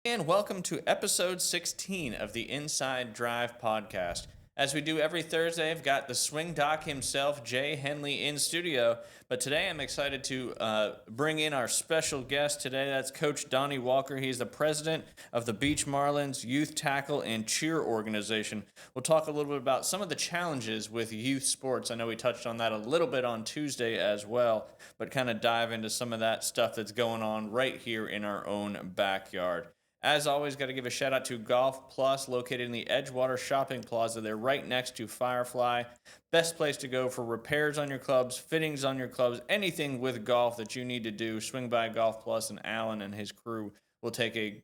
And welcome to episode 16 of the Inside Drive podcast. As we do every Thursday, I've got the swing doc himself, Jay Henley, in studio. But today I'm excited to bring in our special guest today. That's Coach Donnie Walker. He's the president of the Beach Marlins Youth Tackle and Cheer Organization. We'll talk a little bit about some of the challenges with youth sports. I know we touched on that a little bit on Tuesday as well, but kind of dive into some of that stuff that's going on right here in our own backyard. As always, got to give a shout out to Golf Plus, located in the Edgewater Shopping Plaza. They're right next to Firefly. Best place to go for repairs on your clubs, fittings on your clubs, anything with golf that you need to do. Swing by Golf Plus, and Alan and his crew will take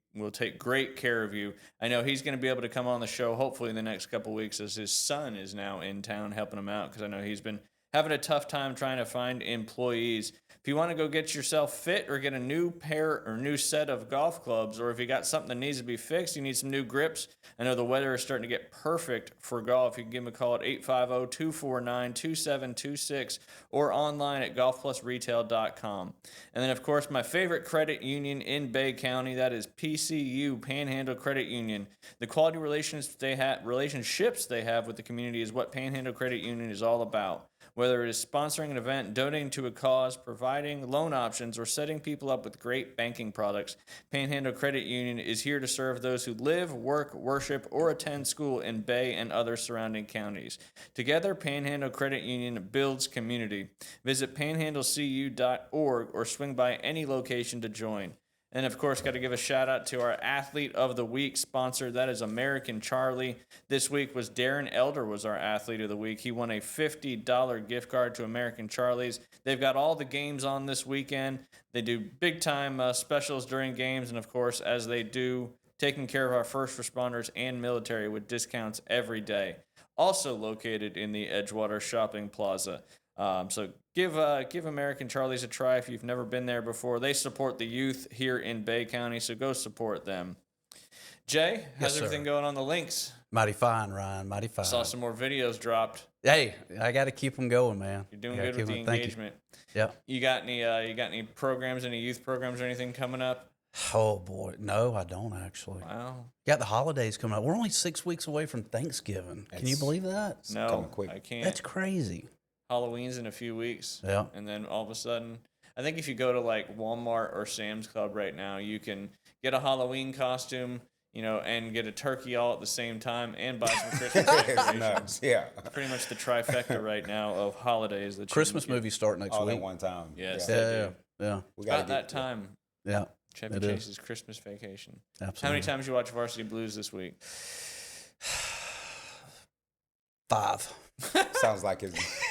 great care of you. I know he's going to be able to come on the show hopefully in the next couple weeks, as his son is now in town helping him out, because I know he's been having a tough time trying to find employees. If you want to go get yourself fit or get a new pair or new set of golf clubs, or if you got something that needs to be fixed, you need some new grips. I know the weather is starting to get perfect for golf. You can give them a call at 850-249-2726 or online at golfplusretail.com. And then, of course, my favorite credit union in Bay County, that is PCU, Panhandle Credit Union. The quality relationships they have with the community is what Panhandle Credit Union is all about. Whether it is sponsoring an event, donating to a cause, providing loan options, or setting people up with great banking products, Panhandle Credit Union is here to serve those who live, work, worship, or attend school in Bay and other surrounding counties. Together, Panhandle Credit Union builds community. Visit panhandlecu.org or swing by any location to join. And, of course, got to give a shout-out to our Athlete of the Week sponsor. That is American Charlie. This week was Darren Elder was our Athlete of the Week. He won a $50 gift card to American Charlie's. They've got all the games on this weekend. They do big-time specials during games, and, of course, as they do, taking care of our first responders and military with discounts every day. Also located in the Edgewater Shopping Plaza. So give American Charlie's a try if you've never been there before. They support the youth here in Bay County, so go support them. Jay, how's everything going on the links? Mighty fine, Ryan. Mighty fine. Saw some more videos dropped. Hey, I got to keep them going, man. You're doing good with the engagement. Yeah. You got any programs, any youth programs or anything coming up? Oh boy, no, I don't actually. Wow. Got the holidays coming up. We're only 6 weeks away from Thanksgiving. Can you believe that? No, I can't. That's crazy. Halloween's in a few weeks. Yeah. And then all of a sudden, I think if you go to like Walmart or Sam's Club right now, you can get a Halloween costume, and get a turkey all at the same time and buy some Christmas decorations. Yeah. Pretty much the trifecta right now of holidays. That Christmas movies start next All week. at one time. Yes, Yeah. It's about that time. Yeah. Chevy Chase's Christmas Vacation. Absolutely. How many times you watch Varsity Blues this week? 5. Sounds like it's.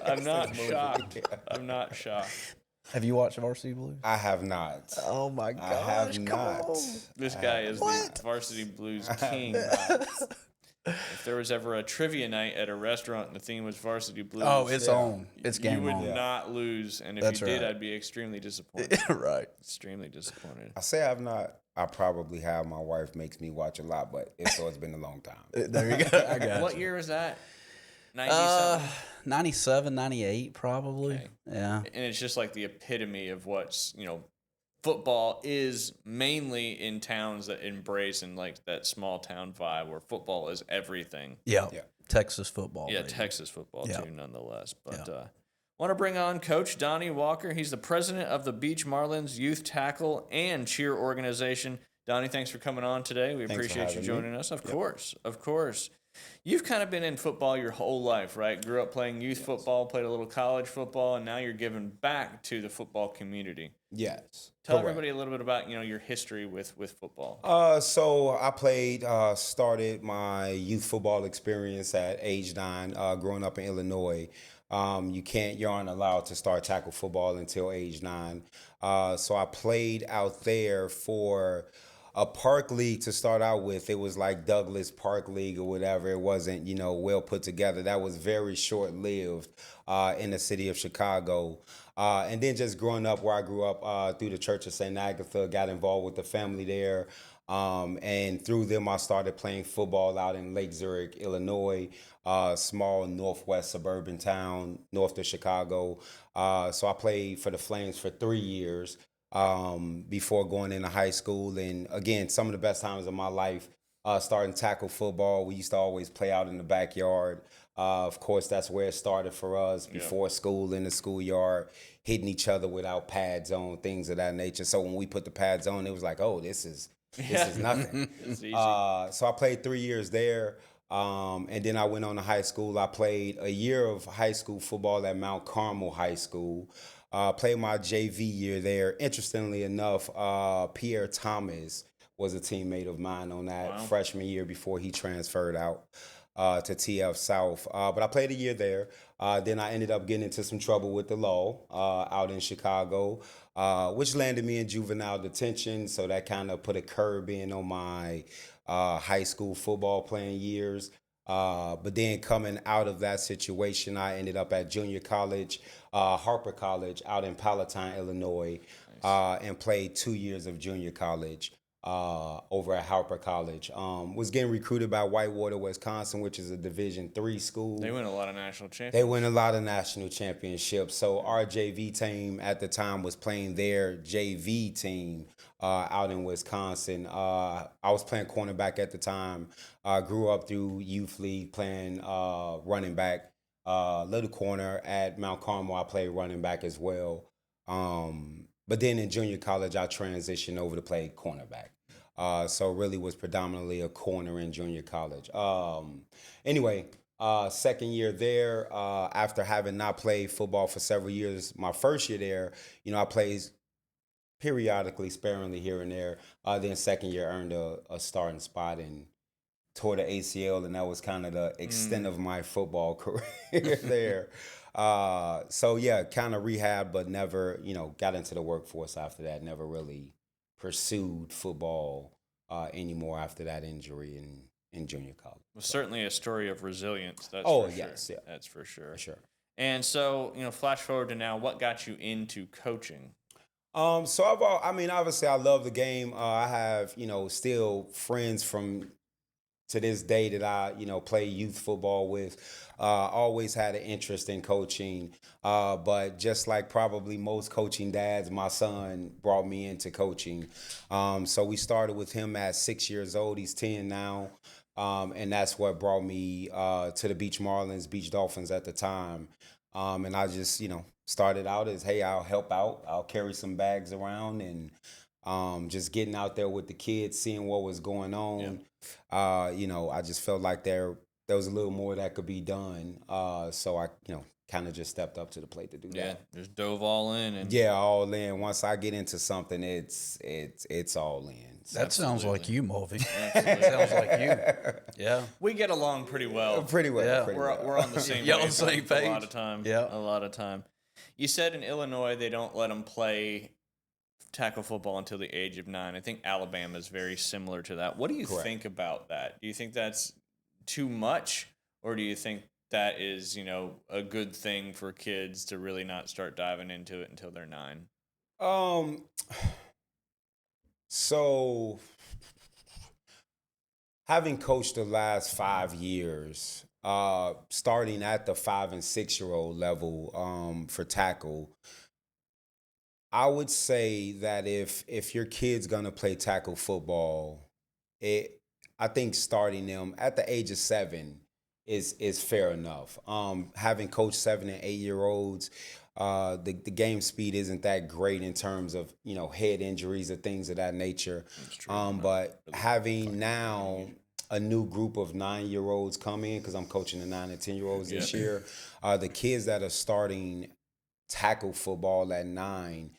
I'm not shocked. I'm not shocked. Have you watched Varsity Blues? I have not. Oh my gosh! I have not. This guy is the Varsity Blues king. If there was ever a trivia night at a restaurant and the theme was Varsity Blues, it's on. It's game on. You on. would not lose, and if That's you did, right. I'd be extremely disappointed. Right. Extremely disappointed. I say I've not. I probably have. My wife makes me watch a lot, but it's been a long time. There you go. I got What you. year was that? 97? 97, 98 probably. Okay. Yeah. And it's just like the epitome of what's, football is mainly in towns that embrace and like that small town vibe where football is everything. Yeah. Texas football. Yeah, baby. Texas football Yeah. too, nonetheless. But want to bring on Coach Donnie Walker. He's the president of the Beach Marlins Youth Tackle and Cheer Organization. Donnie, thanks for coming on today. We appreciate you joining us. Of course. You've kind of been in football your whole life, right? Grew up playing youth football, played a little college football, and now you're giving back to the football community. Yes. Tell everybody a little bit about, your history with football. So I started my youth football experience at age 9, growing up in Illinois. You aren't allowed to start tackle football until age 9. So I played out there for a park league to start out with. It was like Douglas Park League or whatever. It wasn't, well put together. That was very short-lived in the city of Chicago. And then just growing up where I grew up through the Church of St. Agatha, got involved with the family there. And through them, I started playing football out in Lake Zurich, Illinois, small northwest suburban town north of Chicago. So I played for the Flames for 3 years. before going into high school. And again, some of the best times of my life, starting tackle football. We used to always play out in the backyard. Of course, that's where it started for us before school, in the schoolyard, hitting each other without pads on, things of that nature. So when we put the pads on, it was like, oh, this is nothing. It's easy. So I played 3 years there. And then I went on to high school. I played a year of high school football at Mount Carmel High School. Played my JV year there. Interestingly enough, Pierre Thomas was a teammate of mine on that freshman year before he transferred out to TF South. But I played a year there. Then I ended up getting into some trouble with the law out in Chicago, which landed me in juvenile detention. So that kind of put a curb in on my high school football playing years. But then coming out of that situation, I ended up at junior college, Harper College out in Palatine, Illinois, and played 2 years of junior college over at Harper College. Was getting recruited by Whitewater, Wisconsin, which is a Division III school. They win a lot of national championships. They win a lot of national championships. So our JV team at the time was playing their JV team out in Wisconsin. I was playing cornerback at the time. Grew up through youth league playing running back. Little corner at Mount Carmel. I played running back as well. But then in junior college, I transitioned over to play cornerback. So really was predominantly a corner in junior college. Anyway, second year there, after having not played football for several years, my first year there, I played periodically, sparingly here and there. Then second year earned a starting spot and tore the ACL, and that was kind of the extent of my football career there. So yeah, kind of rehab, but never, got into the workforce after that. Never really pursued football anymore after that injury in junior college. Well, certainly a story of resilience. That's yes, sure. yeah, That's for sure. for sure. And so, flash forward to now, what got you into coaching? So obviously I love the game. I have, still friends from to this day that I, play youth football with. Always had an interest in coaching. But just like probably most coaching dads, my son brought me into coaching. So we started with him at 6 years old. He's 10 now. And that's what brought me to the Beach Marlins, Beach Dolphins at the time. And I just, started out as, hey, I'll help out. I'll carry some bags around and just getting out there with the kids, seeing what was going on. I just felt like there was a little more that could be done. So I, kind of just stepped up to the plate to do that. Just dove all in. And all in. Once I get into something, it's all in. That sounds like you, Mulvey. Absolutely. Sounds like you. Yeah. We get along pretty well. Pretty well. Yeah. Pretty We're well. on the same Yeah, on the wavelength same page. a lot of time. Yeah. A lot of time. You said in Illinois they don't let them play tackle football until the age of 9. I think Alabama is very similar to that. What do you think about that? Do you think that's too much, or do you think that is, a good thing for kids to really not start diving into it until they're 9? So having coached the last 5 years, starting at the 5 and 6 year old level for tackle, I would say that if your kid's gonna play tackle football, I think starting them at the age of 7 is fair enough. Having coached 7 and 8 year olds, the game speed isn't that great in terms of head injuries or things of that nature. But having now a new group of 9-year-olds come in, because I'm coaching the 9 and 10-year-olds this year, the kids that are starting tackle football at 9,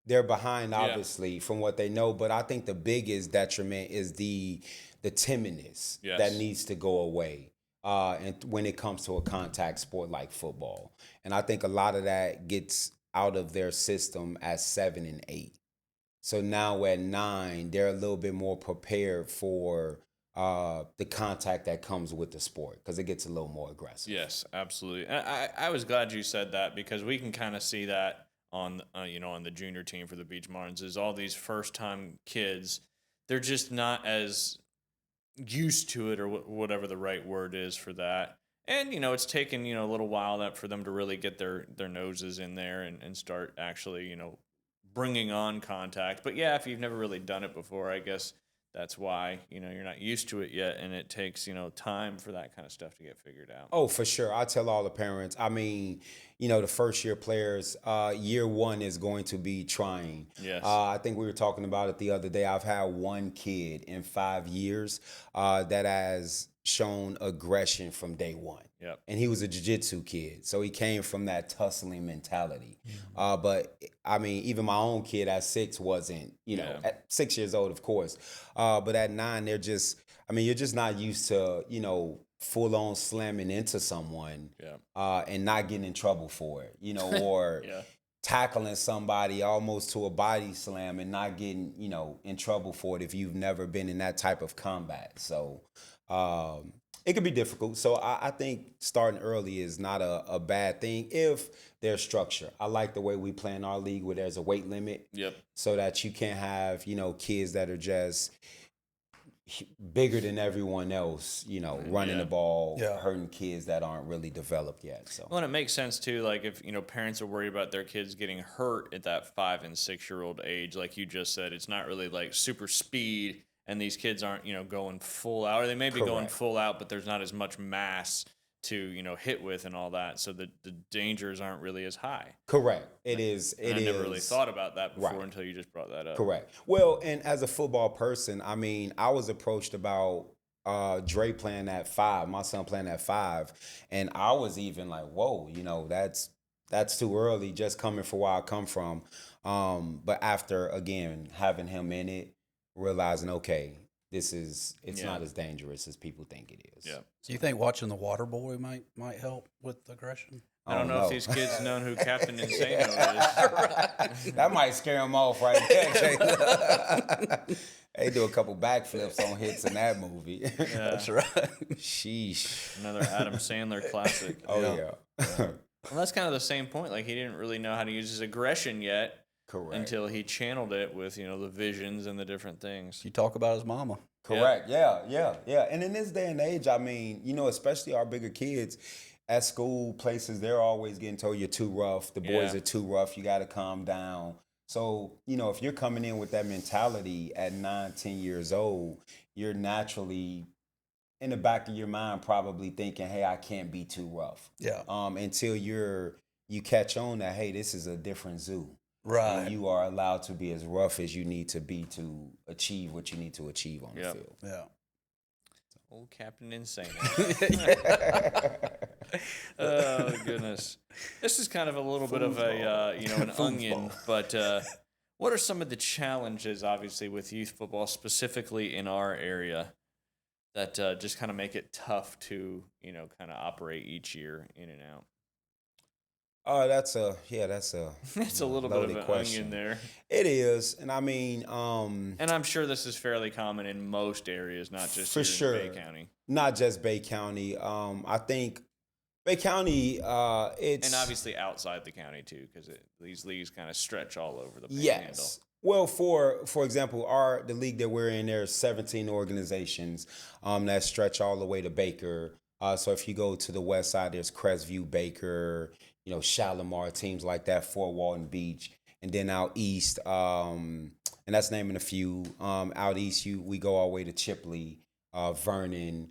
they're behind obviously from what they know, but I think the biggest detriment is the timidness that needs to go away. And when it comes to a contact sport like football, and I think a lot of that gets out of their system at 7 and 8. So now at 9, they're a little bit more prepared for the contact that comes with the sport, because it gets a little more aggressive. Yes, absolutely. I was glad you said that, because we can kind of see that on on the junior team for the Beach Marlins, is all these first-time kids, they're just not as used to it, or whatever the right word is for that. And, it's taken, a little while for them to really get their noses in there and start actually, bringing on contact. But yeah, if you've never really done it before, I guess that's why, you're not used to it yet, and it takes, time for that kind of stuff to get figured out. Oh, for sure. I tell all the parents. I mean, the first year players, year one is going to be trying. Yes. I think we were talking about it the other day. I've had one kid in 5 years that has shown aggression from day one. Yep. And he was a jiu-jitsu kid. So he came from that tussling mentality. But I mean, even my own kid at 6 wasn't, at 6 years old, of course. But at 9, you're just not used to, full on slamming into someone and not getting in trouble for it, or tackling somebody almost to a body slam and not getting, in trouble for it if you've never been in that type of combat. So it could be difficult. So I think starting early is not a bad thing if there's structure. I like the way we play in our league where there's a weight limit. Yep. So that you can't have, kids that are just bigger than everyone else, running the ball, hurting kids that aren't really developed yet. So, well, and it makes sense too. Like if parents are worried about their kids getting hurt at that 5 and 6 year old age, like you just said, it's not really like super speed, and these kids aren't going full out, or they may be going full out, but there's not as much mass to hit with and all that, so the dangers aren't really as high. Correct. It is. I never really thought about that before until you just brought that up. Correct. Well, and as a football person, I mean, I was approached about Dre playing at 5, my son playing at 5, and I was even like, whoa, that's too early, just coming from where I come from. But after again having him in it, realizing, okay, it's not as dangerous as people think it is. Yeah. So you think watching The Waterboy might help with aggression? I don't know if these kids know who Captain Insano is. That might scare them off right there. They do a couple backflips on hits in that movie. Yeah. That's right. Sheesh. Another Adam Sandler classic. Oh, yeah. Well, that's kind of the same point. Like, he didn't really know how to use his aggression yet. Correct. Until he channeled it with, the visions and the different things. You talk about his mama. Correct. Yeah. And in this day and age, I mean, especially our bigger kids at school places, they're always getting told you're too rough. The boys are too rough. You got to calm down. So, if you're coming in with that mentality at 9, 10 years old, you're naturally in the back of your mind probably thinking, hey, I can't be too rough. Yeah. Until you catch on that, hey, this is a different zoo. Right. And you are allowed to be as rough as you need to be to achieve what you need to achieve on the field. Yeah. Old Captain Insane. Oh, goodness. This is kind of a little bit of an onion, but what are some of the challenges, obviously, with youth football, specifically in our area, that just kind of make it tough to, kind of operate each year in and out? Oh, that's a It's a little bit of an onion there. It is, and I mean, and I'm sure this is fairly common in most areas, not just for here sure, in Bay County. Not just Bay County. I think Bay County, it's and obviously outside the county too, because these leagues kind of stretch all over the Panhandle. Yes. Well, for example, the league that we're in, there's 17 organizations that stretch all the way to Baker. So if you go to the west side, there's Crestview, Baker, Shalimar, teams like that, Fort Walton Beach. And then out east, and that's naming a few, out east, we go all the way to Chipley, Vernon.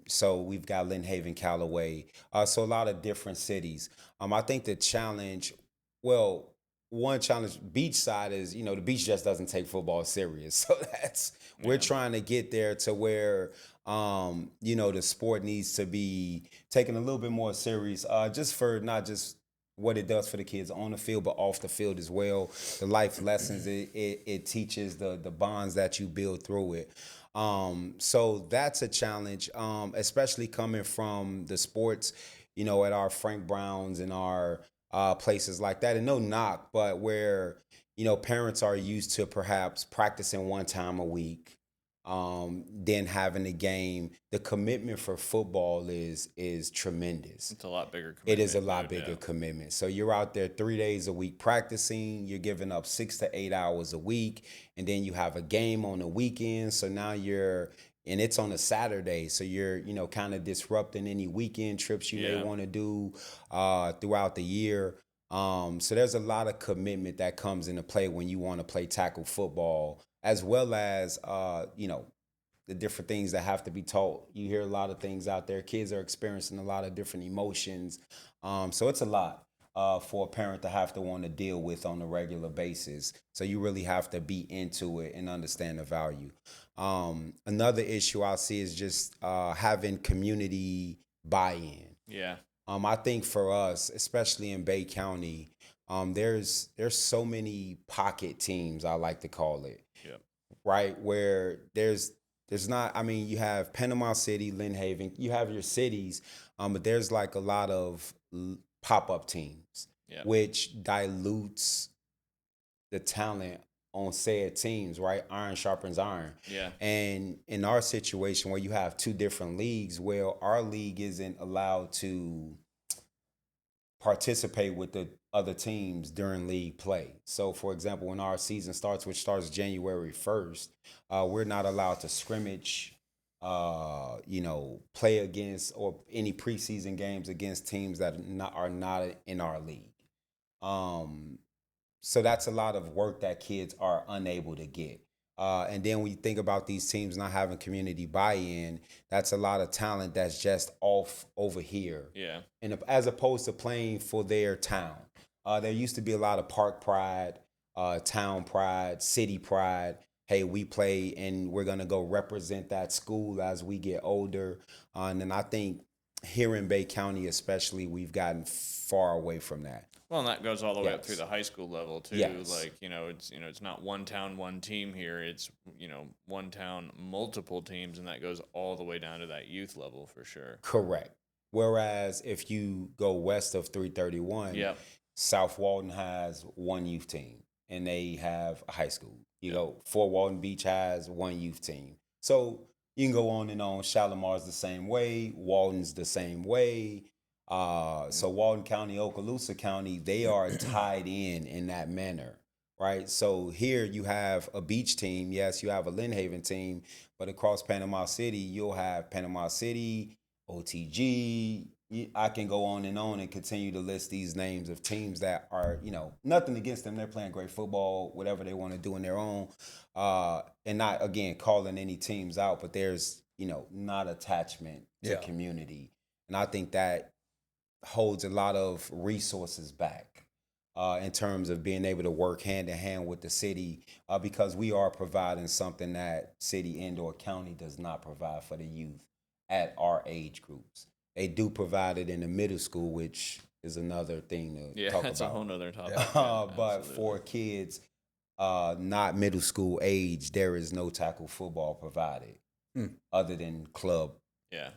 So we've got Lynn Haven, Callaway. So a lot of different cities. I think the challenge, one challenge, beach side is, the beach just doesn't take football serious. So we're trying to get there to where, the sport needs to be taken a little bit more serious, just for not just what it does for the kids on the field, but off the field as well. The life lessons it teaches, the bonds that you build through it. So that's a challenge, especially coming from the sports, at our Frank Browns and our places like that. And no knock, but where, parents are used to perhaps practicing one time a week, then having a game. The commitment for football is tremendous. It's a lot bigger commitment. It is a lot bigger commitment. So you're out there 3 days a week practicing. You're giving up 6 to 8 hours a week. And then you have a game on the weekend. So now and it's on a Saturday. So you're, kind of disrupting any weekend trips you may want to do throughout the year. So there's a lot of commitment that comes into play when you want to play tackle football, as well as, the different things that have to be taught. You hear a lot of things out there. Kids are experiencing a lot of different emotions. So it's a lot for a parent to have to want to deal with on a regular basis. So you really have to be into it and understand the value. Another issue I see is just having community buy-in. Yeah. I think for us, especially in Bay County, there's so many pocket teams, I like to call it. Yep. Right, where there's not, I mean, you have Panama City, Lynn Haven, you have your cities, but there's like a lot of pop-up teams, Yep. which dilutes the talent on said teams, right? Iron sharpens iron. Yeah. And in our situation where you have two different leagues, where our league isn't allowed to participate with the other teams during league play. So, for example, when our season starts, which starts January 1st, we're not allowed to scrimmage, play against or any preseason games against teams that are not in our league. So that's a lot of work that kids are unable to get. And then when you think about these teams not having community buy-in, that's a lot of talent that's just off over here. Yeah. And as opposed to playing for their town. There used to be a lot of park pride, town pride, city pride. Hey, we play and we're going to go represent that school as we get older. And then I think here in Bay County especially, we've gotten far away from that. Well, and that goes all the way up Yes. through the high school level too. Yes. Like, it's not one town, one team here. It's, one town, multiple teams, and that goes all the way down to that youth level for sure. Correct. Whereas if you go west of 331, Yep. South Walton has one youth team and they have a high school. You go, Fort Walton Beach has one youth team. So you can go on and on. Shalimar's the same way. Walton's the same way. So Walton County, Okaloosa County, they are tied in that manner, right? So here you have a beach team. Yes, you have a Lynn Haven team, but across Panama City, you'll have Panama City, OTG. I can go on and continue to list these names of teams that are, nothing against them. They're playing great football, whatever they want to do in their own. And not, again, calling any teams out, but there's, not attachment to community. And I think that holds a lot of resources back in terms of being able to work hand in hand with the city because we are providing something that city and/or county does not provide for the youth at our age groups. They do provide it in the middle school, which is another thing to talk about. Yeah, that's a whole nother topic. But for kids not middle school age, there is no tackle football provided other than club. Yeah.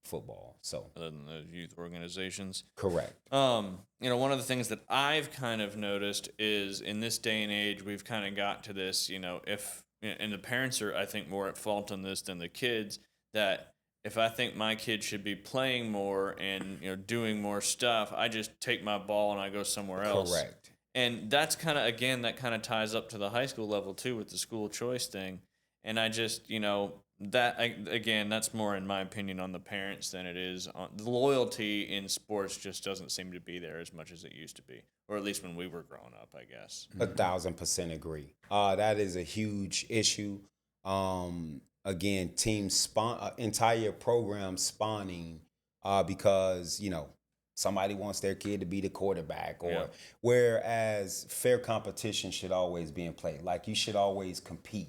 Football. So other than the youth organizations. Correct. One of the things that I've kind of noticed is in this day and age, we've kind of got to this, and the parents are, I think, more at fault on this than the kids, that if I think my kid should be playing more and, doing more stuff, I just take my ball and I go somewhere else. Correct. And that's kind of, again, that kind of ties up to the high school level too with the school choice thing. And I just, that's more, in my opinion, on the parents than it is on the loyalty in sports. Just doesn't seem to be there as much as it used to be, or at least when we were growing up, I guess. 1,000% agree. That is a huge issue. Again, teams entire programs spawning because somebody wants their kid to be the quarterback, or whereas fair competition should always be in play. Like you should always compete.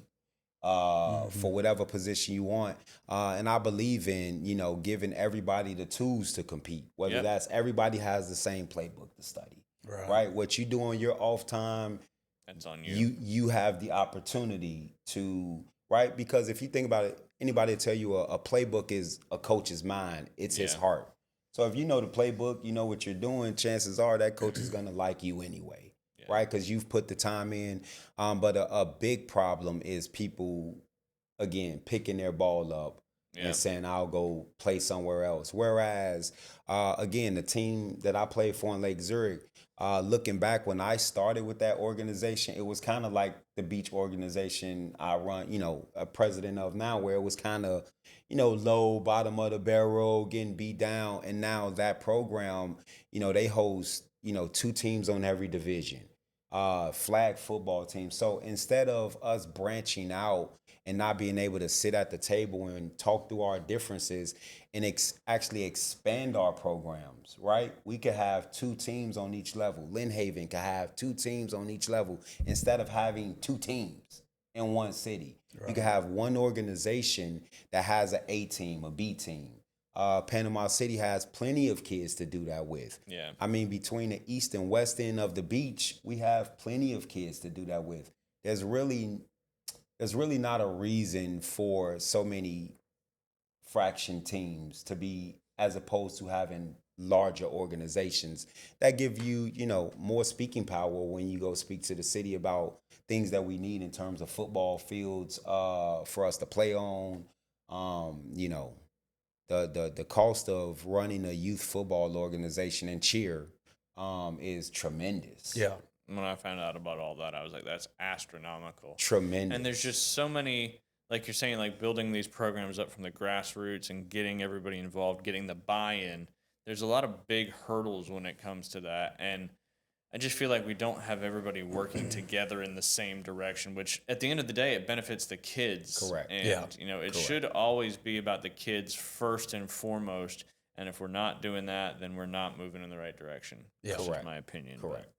For whatever position you want. And I believe in, giving everybody the tools to compete, whether that's everybody has the same playbook to study, right? What you do on your off time, that's on you. You have the opportunity to, right? Because if you think about it, anybody tell you a playbook is a coach's mind, it's his heart. So if you know the playbook, you know what you're doing, chances are that coach is going to like you anyway. Right, because you've put the time in. But a big problem is people, again, picking their ball up and saying I'll go play somewhere else. Whereas, again, the team that I played for in Lake Zurich, looking back when I started with that organization, it was kind of like the beach organization I run, a president of now, where it was kind of, low, bottom of the barrel, getting beat down. And now that program, they host, 2 teams on every division, flag football team. So instead of us branching out and not being able to sit at the table and talk through our differences and actually expand our programs, right? We could have 2 teams on each level. Lynn Haven could have 2 teams on each level instead of having 2 teams in one city. Right. You could have one organization that has an A team, a B team. Panama City has plenty of kids to do that with. Yeah. I mean, between the east and west end of the beach, we have plenty of kids to do that with. There's really not a reason for so many fraction teams to be, as opposed to having larger organizations that give you, more speaking power when you go speak to the city about things that we need in terms of football fields for us to play on. The cost of running a youth football organization and cheer is tremendous. Yeah. When I found out about all that, I was like, that's astronomical. Tremendous. And there's just so many, like you're saying, like building these programs up from the grassroots and getting everybody involved, getting the buy-in. There's a lot of big hurdles when it comes to that. And I just feel like we don't have everybody working together in the same direction, which at the end of the day, it benefits the kids. Correct. And, it Correct. should always be about the kids first and foremost. And if we're not doing that, then we're not moving in the right direction. Yeah. That's Correct. just my opinion. Correct.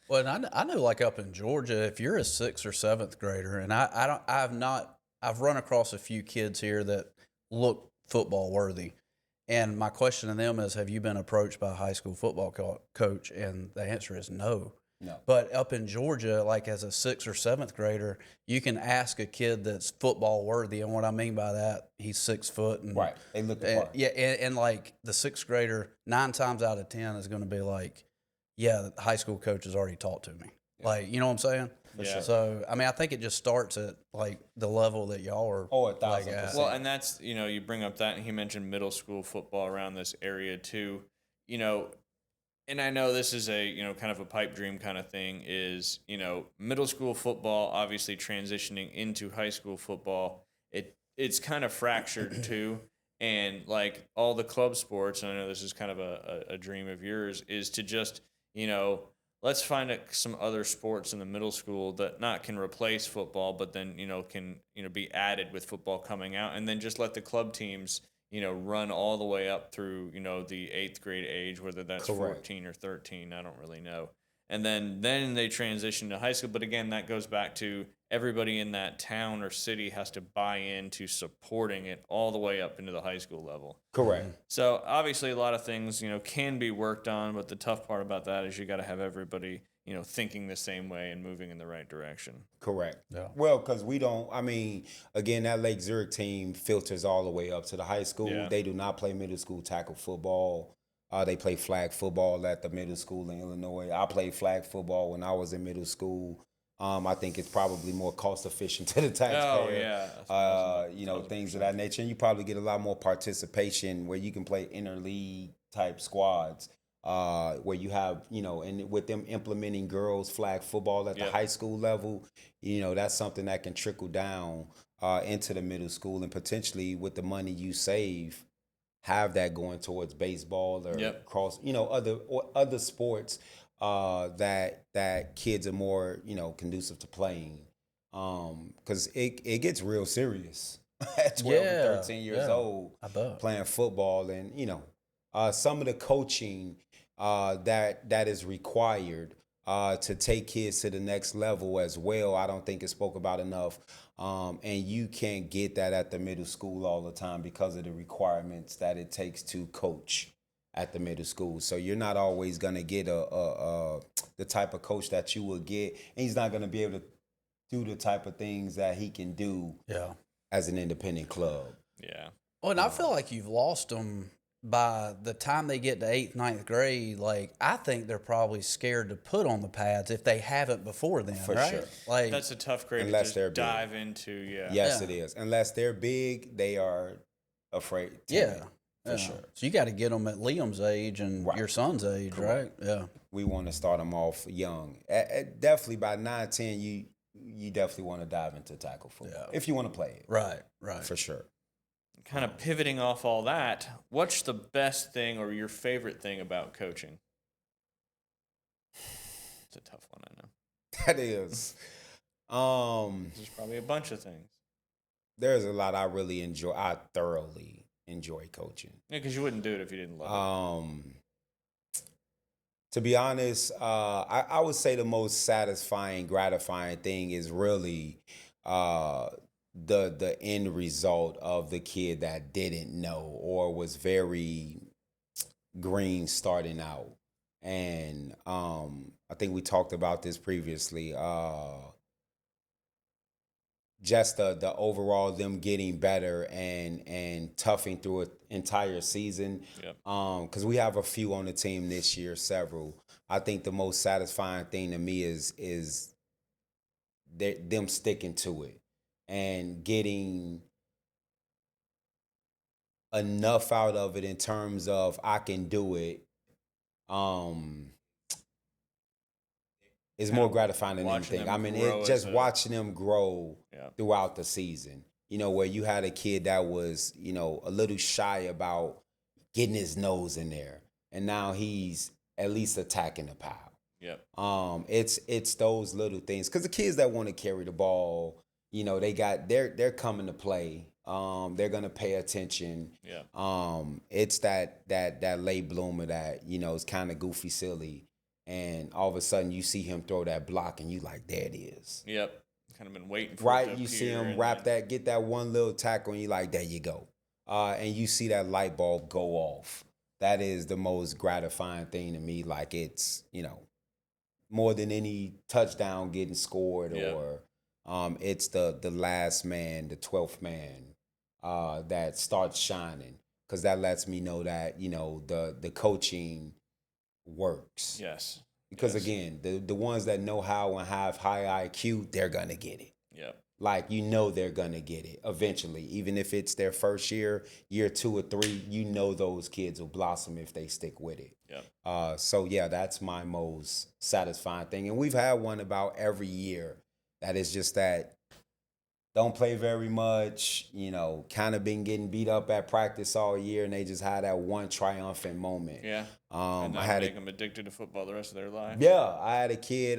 Well, and I know, like up in Georgia, if you're a 6th or 7th grader, and I've run across a few kids here that look football worthy. And my question to them is, have you been approached by a high school football coach? And the answer is no. No. But up in Georgia, like as a 6th or 7th grader, you can ask a kid that's football worthy. And what I mean by that, he's 6 foot. And, right. They look the part. Yeah. And like the 6th grader, 9 times out of 10 is going to be like, yeah, the high school coach has already talked to me. Yeah. Like, you know what I'm saying? For sure. So, I mean, I think it just starts at like the level that y'all are. Oh, 1,000%. Well, and that's, you bring up that, and he mentioned middle school football around this area too, and I know this is a, kind of a pipe dream kind of thing is, middle school football, obviously transitioning into high school football, it's kind of fractured too. And like all the club sports, and I know this is kind of a dream of yours, is to just, let's find some other sports in the middle school that not can replace football, but then, can, be added with football coming out, and then just let the club teams, run all the way up through, the 8th grade age, whether that's Correct. 14 or 13, I don't really know. And then they transition to high school. But again, that goes back to everybody in that town or city has to buy into supporting it all the way up into the high school level. Correct. So obviously a lot of things, can be worked on, but the tough part about that is you got to have everybody, thinking the same way and moving in the right direction. Correct. Yeah. Well, because again, that Lake Zurich team filters all the way up to the high school. Yeah. They do not play middle school tackle football. They play flag football at the middle school in Illinois. I played flag football when I was in middle school. I think it's probably more cost efficient to the taxpayer. Oh, yeah. Things of that nature. And you probably get a lot more participation where you can play interleague type squads, where you have, and with them implementing girls flag football at the high school level, that's something that can trickle down into the middle school, and potentially with the money you save, have that going towards baseball or cross, other sports that kids are more, conducive to playing. Because it gets real serious at 12 or 13 years old playing football. And, some of the coaching that is required to take kids to the next level as well, I don't think it's spoke about enough. And you can't get that at the middle school all the time because of the requirements that it takes to coach at the middle school. So you're not always going to get the type of coach that you would get, and he's not going to be able to do the type of things that he can do as an independent club. Yeah. Well, and I feel like you've lost them by the time they get to 8th, 9th grade. Like, I think they're probably scared to put on the pads if they haven't before then, For right? sure. Like, That's a tough grade Unless to they're just big. dive into, Yes, it is. Unless they're big, they are afraid. Yeah. for sure. So you got to get them at Liam's age and Right. your son's age, Correct. right? Yeah. We want to start them off young. Definitely by 9, 10, you definitely want to dive into tackle football if you want to play it. Right. For sure. Kind of pivoting off all that, what's the best thing or your favorite thing about coaching? It's a tough one, I know. That is. There's probably a bunch of things. There's a lot I really enjoy. I thoroughly enjoy coaching. Yeah, because you wouldn't do it if you didn't love it. To be honest, I would say the most satisfying, gratifying thing is really the end result of the kid that didn't know or was very green starting out. And I think we talked about this previously. Just the overall them getting better and toughing through an entire season. Yep. Because we have a few on the team this year, several. I think the most satisfying thing to me is them sticking to it and getting enough out of it in terms of I can do it. Is more gratifying than watching anything. them I mean, grow it just as a- watching them grow Yeah. throughout the season. You know, where you had a kid that was, a little shy about getting his nose in there, and now he's at least attacking the pile. Yep. It's those little things because the kids that want to carry the ball, they're coming to play. They're gonna pay attention. Yeah. It's that late bloomer that is kind of goofy, silly. And all of a sudden, you see him throw that block, and you like, there it is. Yep. Kind of been waiting for it Right? to You see appear him and wrap then- get that one little tackle, and you like, there you go. And you see that light bulb go off. That is the most gratifying thing to me. Like it's, more than any touchdown getting scored Yep. or it's the last man, the 12th man that starts shining because that lets me know that, the coaching works. Yes. Because Yes. again, the ones that know how and have high IQ, they're gonna get it. Yep. Like they're gonna get it eventually, even if it's their first year 2 or 3. Those kids will blossom if they stick with it. Yep. So yeah, that's my most satisfying thing, and we've had one about every year. That is just that don't play very much, kind of been getting beat up at practice all year, and they just had that one triumphant moment. Yeah. And I not had make them addicted to football the rest of their life. Yeah, I had a kid,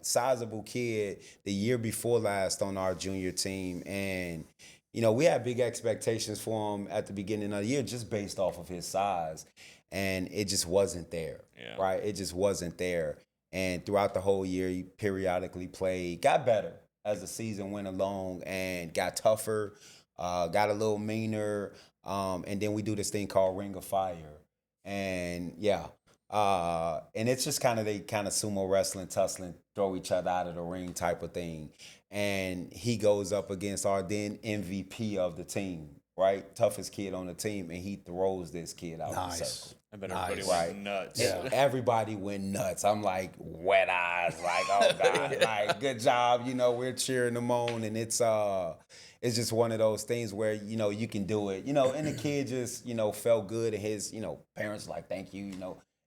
sizable kid, the year before last on our junior team, and we had big expectations for him at the beginning of the year, just based off of his size, and it just wasn't there. Yeah. Right, it just wasn't there, and throughout the whole year, he periodically played, got better as the season went along, and got tougher, got a little meaner, and then we do this thing called Ring of Fire, and yeah. And it's just they sumo wrestling, tussling, throw each other out of the ring type of thing. And he goes up against our then MVP of the team, right? Toughest kid on the team, and he throws this kid out the circle. I bet everybody Right. went nuts. Yeah. Everybody went nuts. I'm like, wet eyes, like, oh God, like, good job. We're cheering them on, and it's just one of those things where, you can do it, and the kid just, felt good, and his, parents like, thank you,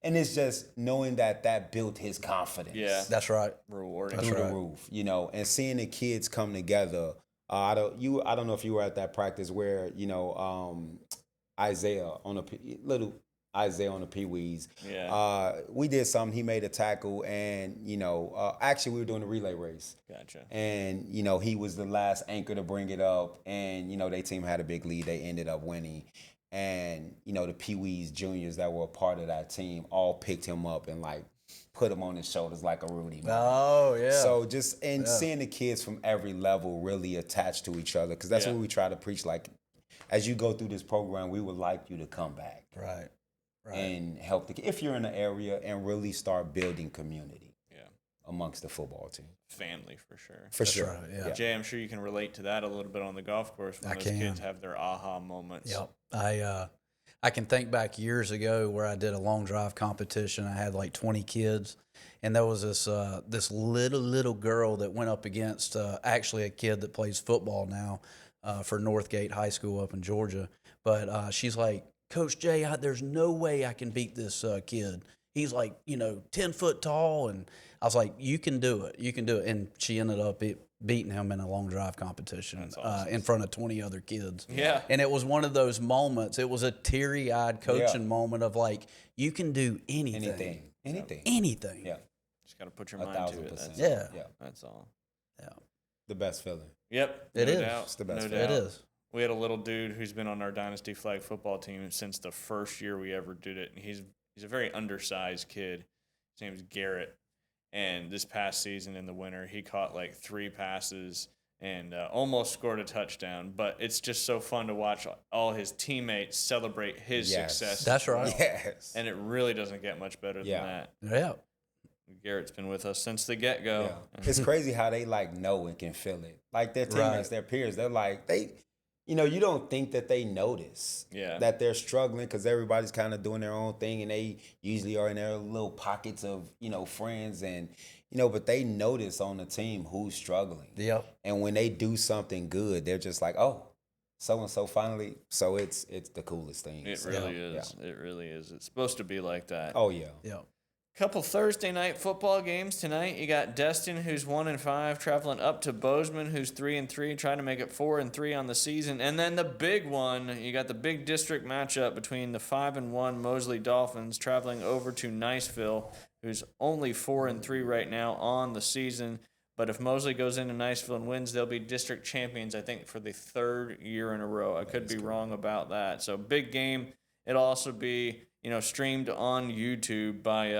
And it's just knowing that built his confidence. Yeah. That's right. Rewarding. Through the roof, and seeing the kids come together. I don't know if you were at that practice where, Isaiah on little Isaiah on the Pee Wees. Yeah. We did something. He made a tackle, and actually we were doing a relay race. Gotcha. And he was the last anchor to bring it up, and their team had a big lead. They ended up winning, and the Pee Wees juniors that were a part of that team all picked him up and like put him on his shoulders like a Rudy. Oh yeah. So just seeing the kids from every level really attached to each other, because that's what we try to preach. Like, as you go through this program, we would like you to come back. Right. And help if you're in the area, and really start building community. Yeah. Amongst the football team. Family for sure. For sure. Right, yeah. Jay, I'm sure you can relate to that a little bit on the golf course when those kids have their aha moments. Yep. I can think back years ago where I did a long drive competition. I had like 20 kids, and there was this little girl that went up against actually a kid that plays football now for Northgate High School up in Georgia. But she's like, Coach Jay, there's no way I can beat this kid. He's like, 10 foot tall. And I was like, you can do it. You can do it. And she ended up beating him in a long drive competition awesome. in front of 20 other kids. Yeah. And it was one of those moments. It was a teary-eyed coaching moment of like, you can do anything. Anything. Yeah. Just got to put your mind to it. 1,000%. Yeah. That's all. Yeah. The best feeling. Yep. It is. Doubt. It's the best No feeling. doubt. It is. We had a little dude who's been on our Dynasty flag football team since the first year we ever did it. And he's a very undersized kid. His name is Garrett. And this past season in the winter, he caught like 3 passes and almost scored a touchdown. But it's just so fun to watch all his teammates celebrate his success. That's right. Yes. And it really doesn't get much better than that. Yeah. Garrett's been with us since the get-go. Yeah. It's crazy how they know and can feel it. Like their teammates, their peers, they're like, you don't think that they notice that they're struggling because everybody's kind of doing their own thing and they usually are in their little pockets of, friends and, but they notice on the team who's struggling. Yeah. And when they do something good, they're just like, oh, so-and-so finally. So it's the coolest thing. It really is. Yeah. It really is. It's supposed to be like that. Oh, yeah. Yeah. Couple Thursday night football games tonight. You got Destin, who's 1-5, traveling up to Bozeman, who's 3-3, trying to make it 4-3 on the season. And then the big one, you got the big district matchup between the 5-1 Mosley Dolphins traveling over to Niceville, who's only 4-3 right now on the season. But if Mosley goes into Niceville and wins, they'll be district champions, I think, for the 3rd year in a row. I could be wrong about that. So big game. It'll also be streamed on YouTube by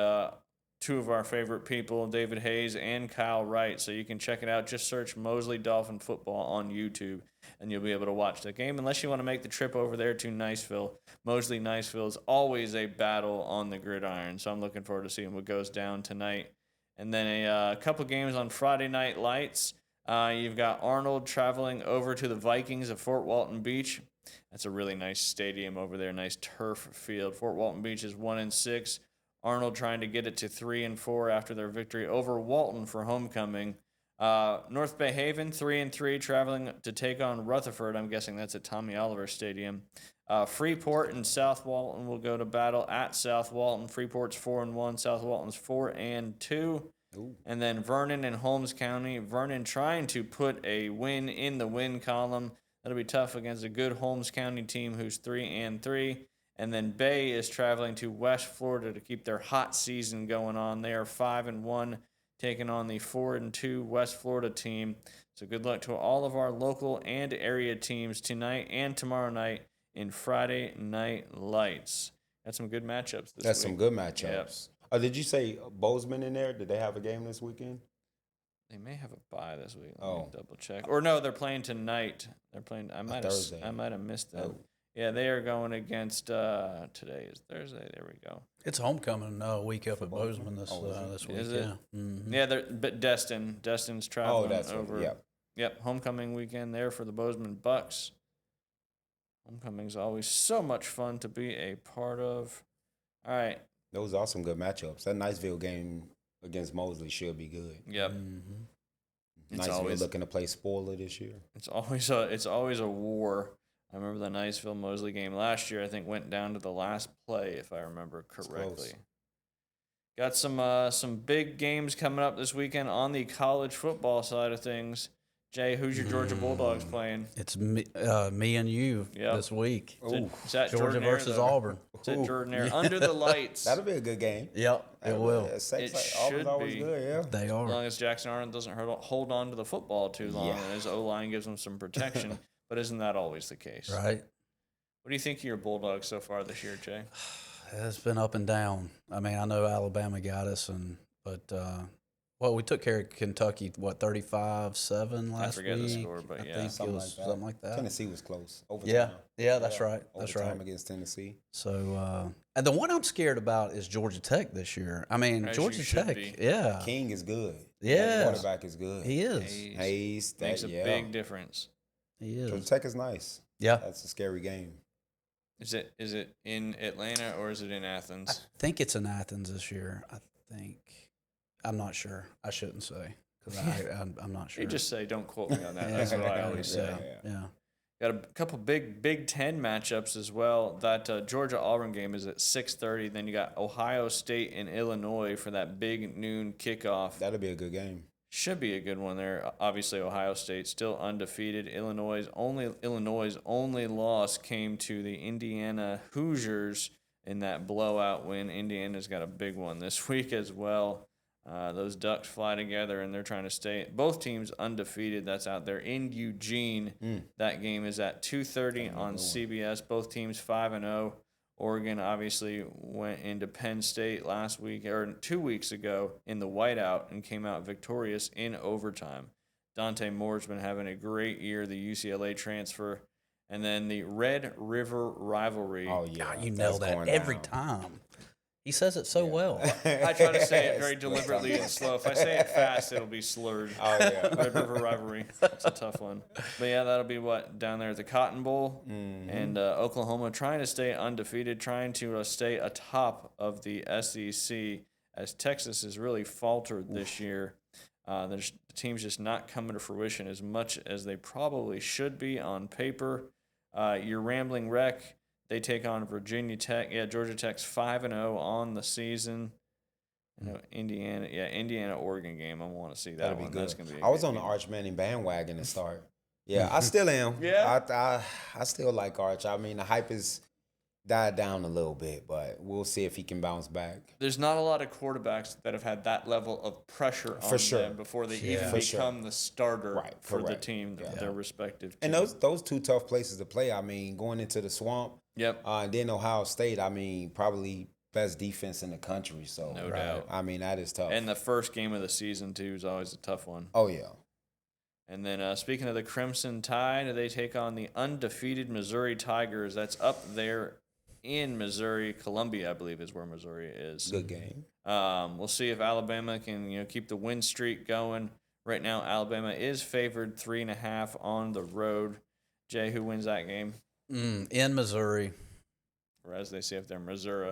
2 of our favorite people, David Hayes and Kyle Wright. So you can check it out. Just search Mosley Dolphin Football on YouTube, and you'll be able to watch the game. Unless you want to make the trip over there to Niceville. Mosley-Niceville is always a battle on the gridiron. So I'm looking forward to seeing what goes down tonight. And then a couple games on Friday Night Lights. You've got Arnold traveling over to the Vikings of Fort Walton Beach. That's a really nice stadium over there, nice turf field. Fort Walton Beach is 1-6. Arnold trying to get it to 3-4 after their victory over Walton for homecoming. North Bay Haven 3-3, traveling to take on Rutherford. I'm guessing that's at Tommy Oliver Stadium. Freeport and South Walton will go to battle at South Walton. Freeport's 4-1, South Walton's 4-2. Ooh. And then Vernon and Holmes County. Vernon trying to put a win in the win column. That'll be tough against a good Holmes County team who's 3-3. And then Bay is traveling to West Florida to keep their hot season going on. They are 5-1, taking on the 4-2 West Florida team. So good luck to all of our local and area teams tonight and tomorrow night in Friday Night Lights. Got some good matchups this week. That's some good matchups. Yep. Did you say Bozeman in there? Did they have a game this weekend? They may have a bye this week. Let me double check. Or no, they're playing tonight. They're playing. I might have missed them. Oh. Yeah, they are going against. Today is Thursday. There we go. It's homecoming week up at Bozeman this week. Is it? Yeah. Mm-hmm. Yeah, but Destin's traveling over. Yep, homecoming weekend there for the Bozeman Bucks. Homecoming's always so much fun to be a part of. All right. Those are some good matchups. That Niceville game against Mosley should be good. Yep. Mm-hmm. Niceville looking to play spoiler this year. It's always a war. I remember the Niceville Mosley game last year. I think went down to the last play, if I remember correctly. Got some big games coming up this weekend on the college football side of things. Jay, who's your Georgia Bulldogs playing? It's me and you this week. Is that Georgia versus Auburn. It's at Jordan-Hare. Under the lights. That'll be a good game. Yep, it will. It should always be. Good, yeah. They are. As long as Jackson Arnold doesn't hold on to the football too long, and his O-line gives him some protection. But isn't that always the case? Right. What do you think of your Bulldogs so far this year, Jay? It's been up and down. I mean, I know Alabama got us, but we took care of Kentucky, 35-7 last week? I forget the score, but I think something it was something like that. Tennessee was close. Overtime. Yeah, that's right. That's Overtime right. against Tennessee. So, and the one I'm scared about is Georgia Tech this year. I mean, Georgia Tech, yeah. King is good. Yeah. Quarterback is good. He is. Hayes makes a big difference. He is. Georgia Tech is nice. Yeah. That's a scary game. Is it in Atlanta or is it in Athens? I think it's in Athens this year. I think. I'm not sure. I shouldn't say because I'm not sure. You just say, don't quote me on that. That's what I always say. Yeah. Got a couple Big Ten matchups as well. That Georgia-Auburn game is at 6:30. Then you got Ohio State and Illinois for that big noon kickoff. That'll be a good game. Should be a good one there. Obviously, Ohio State still undefeated. Illinois' only loss came to the Indiana Hoosiers in that blowout win. Indiana's got a big one this week as well. Those Ducks fly together, and they're trying to stay. Both teams undefeated. That's out there in Eugene. That game is at 2:30 on CBS. Both teams 5-0. Oregon obviously went into Penn State last week or 2 weeks ago in the whiteout and came out victorious in overtime. Dante Moore's been having a great year, the UCLA transfer. And then the Red River rivalry. Oh, yeah. God, you nail that every time. He says it so well. I try to say it very deliberately and slow. If I say it fast, it'll be slurred. Oh, yeah. Red River rivalry. It's a tough one. But, yeah, that'll be down there at the Cotton Bowl. And Oklahoma trying to stay undefeated, trying to stay atop of the SEC as Texas has really faltered this year. The team's just not coming to fruition as much as they probably should be on paper. Your Rambling Wreck, they take on Virginia Tech. Yeah, Georgia Tech's 5-0 on the season. Indiana-Oregon game. I want to see that That'll one. be good. That's gonna be. I was on the Arch Manning bandwagon to start. Yeah, I still am. Yeah? I still like Arch. I mean, the hype has died down a little bit, but we'll see if he can bounce back. There's not a lot of quarterbacks that have had that level of pressure on them before they even become the starter for the team, their respective team. And those two tough places to play. I mean, going into the swamp. Yep. And then Ohio State, I mean, probably best defense in the country. So No doubt. I mean, that is tough. And the first game of the season, too, is always a tough one. Oh, yeah. And then speaking of the Crimson Tide, they take on the undefeated Missouri Tigers. That's up there in Missouri. Columbia, I believe, is where Missouri is. Good game. We'll see if Alabama can keep the win streak going. Right now, Alabama is favored 3.5 on the road. Jay, who wins that game? In Missouri. Or as they say up there, Missouri.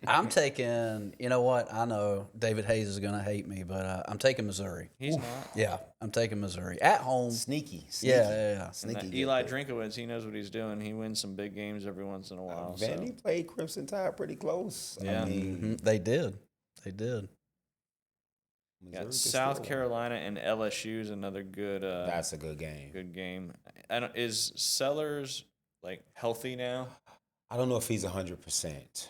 I'm taking, you know what? I know David Hayes is going to hate me, but I'm taking Missouri. He's not. Yeah, I'm taking Missouri. At home. Sneaky. Yeah. Sneaky. Eli Drinkowitz, he knows what he's doing. He wins some big games every once in a while. Vandy played Crimson Tide pretty close. Yeah. I mean, They did. Got South Carolina and LSU is another good. That's a good game. Good game. Is Sellers healthy now? I don't know if he's 100%.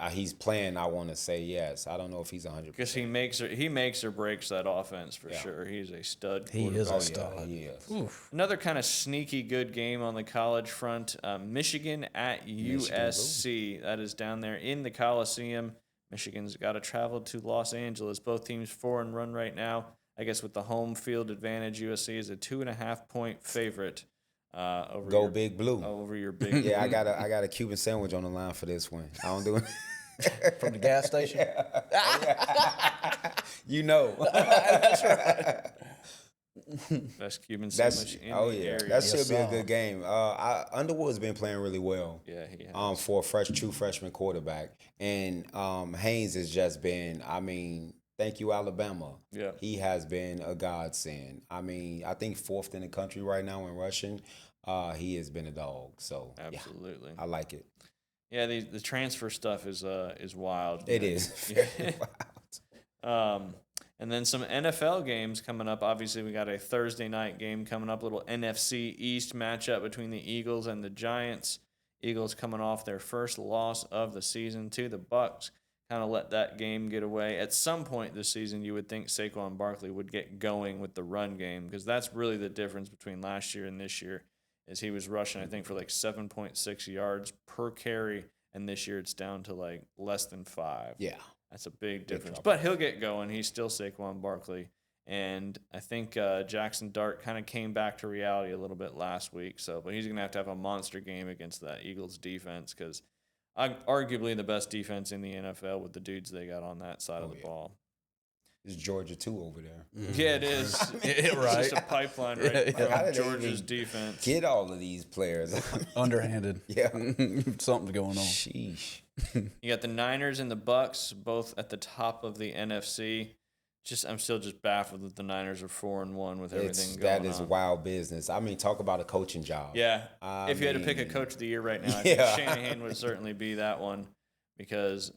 He's playing. I want to say yes. I don't know if he's 100%. Because he makes or breaks that offense for sure. He's a stud. He is a stud. stud. He is. Oof. Another kind of sneaky good game on the college front. Michigan at USC. That is down there in the Coliseum. Michigan's got to travel to Los Angeles. Both teams 4-1 right now. I guess with the home field advantage, USC is a 2.5-point favorite. Over Big Blue. Over your big. Yeah, I got a Cuban sandwich on the line for this one. I don't do it. From the gas station? You know. That's right. Best Cuban sandwich in the area. That should be a good game. Underwood's been playing really well. Yeah, he has. For a true freshman quarterback, and Haynes has just been. I mean, thank you, Alabama. Yeah, he has been a godsend. I mean, I think 4th in the country right now in rushing. He has been a dog. So absolutely, I like it. Yeah, the transfer stuff is wild. It is very wild. And then some NFL games coming up. Obviously, we got a Thursday night game coming up, a little NFC East matchup between the Eagles and the Giants. Eagles coming off their first loss of the season to the Bucs. Kind of let that game get away. At some point this season, you would think Saquon Barkley would get going with the run game because that's really the difference between last year and this year is he was rushing, I think, for 7.6 yards per carry, and this year it's down to less than 5. Yeah. That's a big difference. But he'll get going. He's still Saquon Barkley. And I think Jackson Dart kind of came back to reality a little bit last week. But he's going to have a monster game against that Eagles defense because arguably the best defense in the NFL with the dudes they got on that side of the ball. It's Georgia, too, over there. Yeah, it is. It's just a pipiline from Georgia's defense. Get all of these players. Underhanded. Yeah. Something's going on. Sheesh. You got the Niners and the Bucs both at the top of the NFC. I'm still just baffled that the Niners are 4-1 with everything going That on. is wild business. I mean, talk about a coaching job. Yeah. If you had to pick a coach of the year right now, I think Shanahan would certainly be that one because,